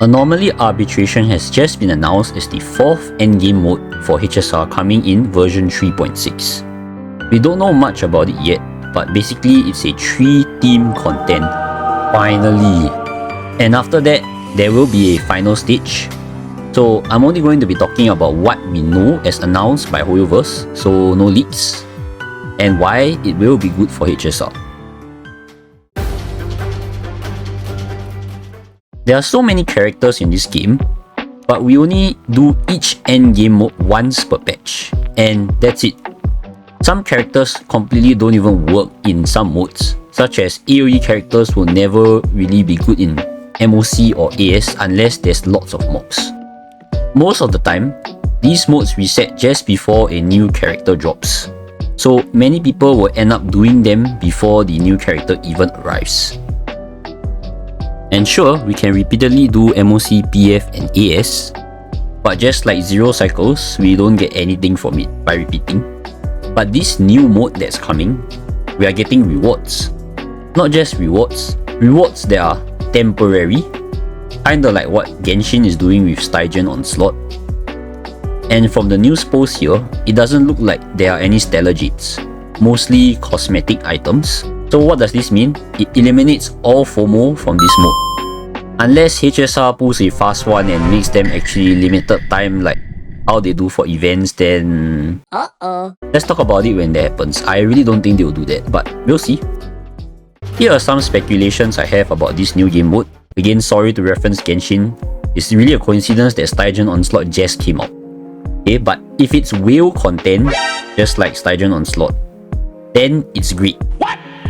Anomaly Arbitration has just been announced as the 4th endgame mode for HSR coming in version 3.6. We don't know much about it yet, but basically it's a 3-team content. Finally! And after that, there will be a final stage. So I'm only going to be talking about what we know as announced by Hoyoverse, so no leaks, and why it will be good for HSR. There are so many characters in this game, but we only do each endgame mode once per patch, and that's it. Some characters completely don't even work in some modes, such as AoE characters will never really be good in MOC or AS unless there's lots of mobs. Most of the time, these modes reset just before a new character drops, so many people will end up doing them before the new character even arrives. And sure, we can repeatedly do MOC, PF and AS, but just like Zero Cycles, we don't get anything from it by repeating. But this new mode that's coming, we are getting rewards. Not just rewards that are temporary, kinda like what Genshin is doing with Stygian Onslaught. And from the news post here, it doesn't look like there are any stellar jades, mostly cosmetic items. So what does this mean? It eliminates all FOMO from this mode. Unless HSR pulls a fast one and makes them actually limited time like how they do for events, then let's talk about it when that happens. I really don't think they will do that, but we'll see. Here are some speculations I have about this new game mode. Again, sorry to reference Genshin. It's really a coincidence that Stygian Onslaught just came out. Okay, but if it's whale content, just like Stygian Onslaught, then it's great.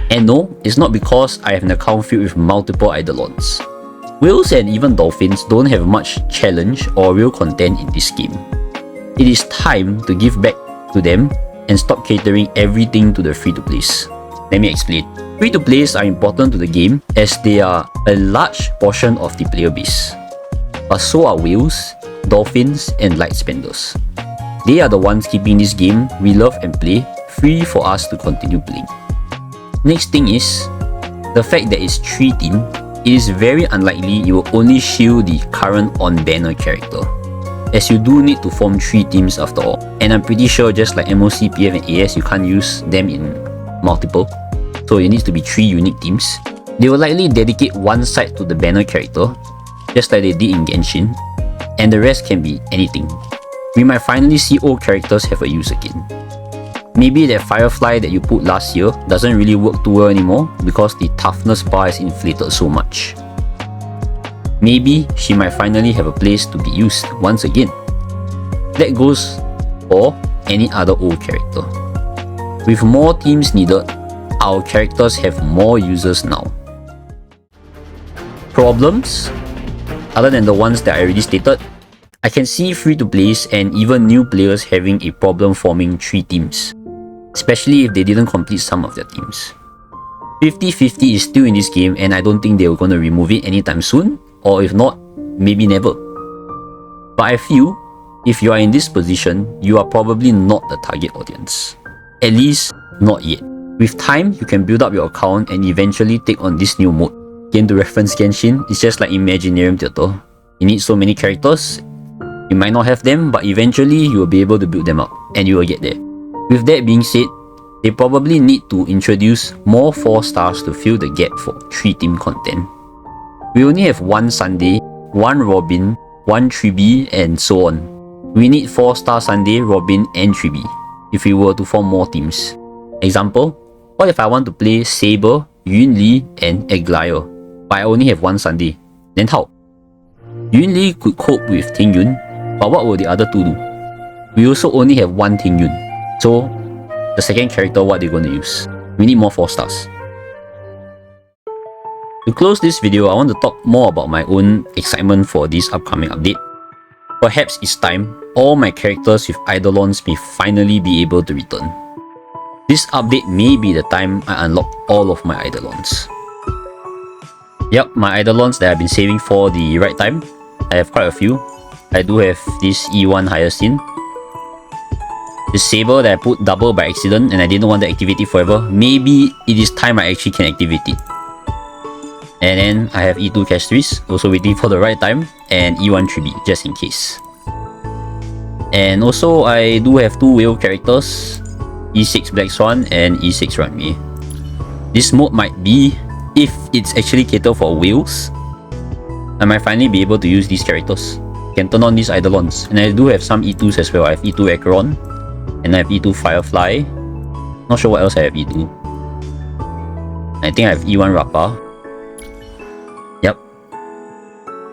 And no, it's not because I have an account filled with multiple Eidolons. Whales and even dolphins don't have much challenge or real content in this game. It is time to give back to them and stop catering everything to the free-to-plays. Let me explain. Free-to-plays are important to the game as they are a large portion of the player base. But so are whales, dolphins and light spenders. They are the ones keeping this game we love and play free for us to continue playing. Next thing is, the fact that it's 3-team, it is very unlikely you will only shield the current on-banner character, as you do need to form 3 teams after all, and I'm pretty sure just like MOC, PF and AS, you can't use them in multiple, so it needs to be 3 unique teams. They will likely dedicate one side to the banner character, just like they did in Genshin, and the rest can be anything. We might finally see old characters have a use again. Maybe that Firefly that you put last year doesn't really work too well anymore because the toughness bar is inflated so much. Maybe she might finally have a place to be used once again. That goes for any other old character. With more teams needed, our characters have more users now. Problems? Other than the ones that I already stated, I can see free-to-plays and even new players having a problem forming 3 teams, especially if they didn't complete some of their teams. 50-50 is still in this game and I don't think they were going to remove it anytime soon, or if not, maybe never. But I feel, if you are in this position, you are probably not the target audience. At least, not yet. With time, you can build up your account and eventually take on this new mode. Again, to reference Genshin, it's just like Imaginarium Theatre. You need so many characters, you might not have them, but eventually you will be able to build them up, and you will get there. With that being said, they probably need to introduce more 4 stars to fill the gap for 3-team content. We only have 1 Sunday, 1 Robin, 1 Tribi, and so on. We need 4-star Sunday, Robin, and Tribi if we were to form more teams. Example, what if I want to play Saber, Yunli, and Elyskye, but I only have 1 Sunday? Then how? Yunli could cope with Tingyun, but what will the other 2 do? We also only have 1 Tingyun, so the second character, what they're going to use? We need more 4 stars. To close this video, I want to talk more about my own excitement for this upcoming update. Perhaps it's time all my characters with Eidolons may finally be able to return. This update may be the time I unlock all of my Eidolons. Yep, my Eidolons that I've been saving for the right time. I have quite a few. I do have this E1 Hyacinth, this Saber that I put double by accident and I didn't want to activate it forever. Maybe it is time I actually can activate it. And then I have E2 cash 3s, also waiting for the right time, and E1 3B, just in case. And also, I do have 2 whale characters, E6 Black Swan and E6 Runway. This mode might be, if it's actually catered for whales, I might finally be able to use these characters. Can turn on these Eidolons. And I do have some E2s as well. I have E2 Acheron, and I have E2 Firefly. Not sure what else I have E2. I think I have E1 Rappa. Yep.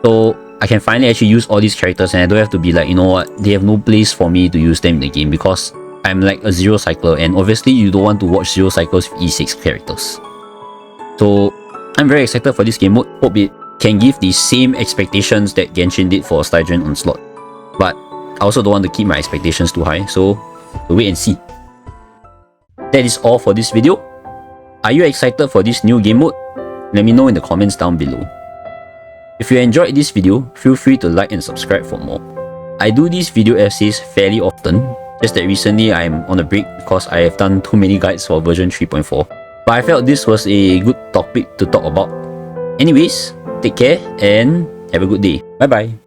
So I can finally actually use all these characters, and I don't have to be like, you know what, they have no place for me to use them in the game, because I'm like a zero cycler, and obviously you don't want to watch zero cycles with E6 characters. So I'm very excited for this game mode. Hope it can give the same expectations that Genshin did for Stygian Onslaught. But I also don't want to keep my expectations too high, so we'll wait and see. That is all for this video. Are you excited for this new game mode? Let me know in the comments down below. If you enjoyed this video, feel free to like and subscribe for more. I do these video essays fairly often, just that recently I'm on a break because I have done too many guides for version 3.4. But I felt this was a good topic to talk about. Anyways, take care and have a good day. Bye bye.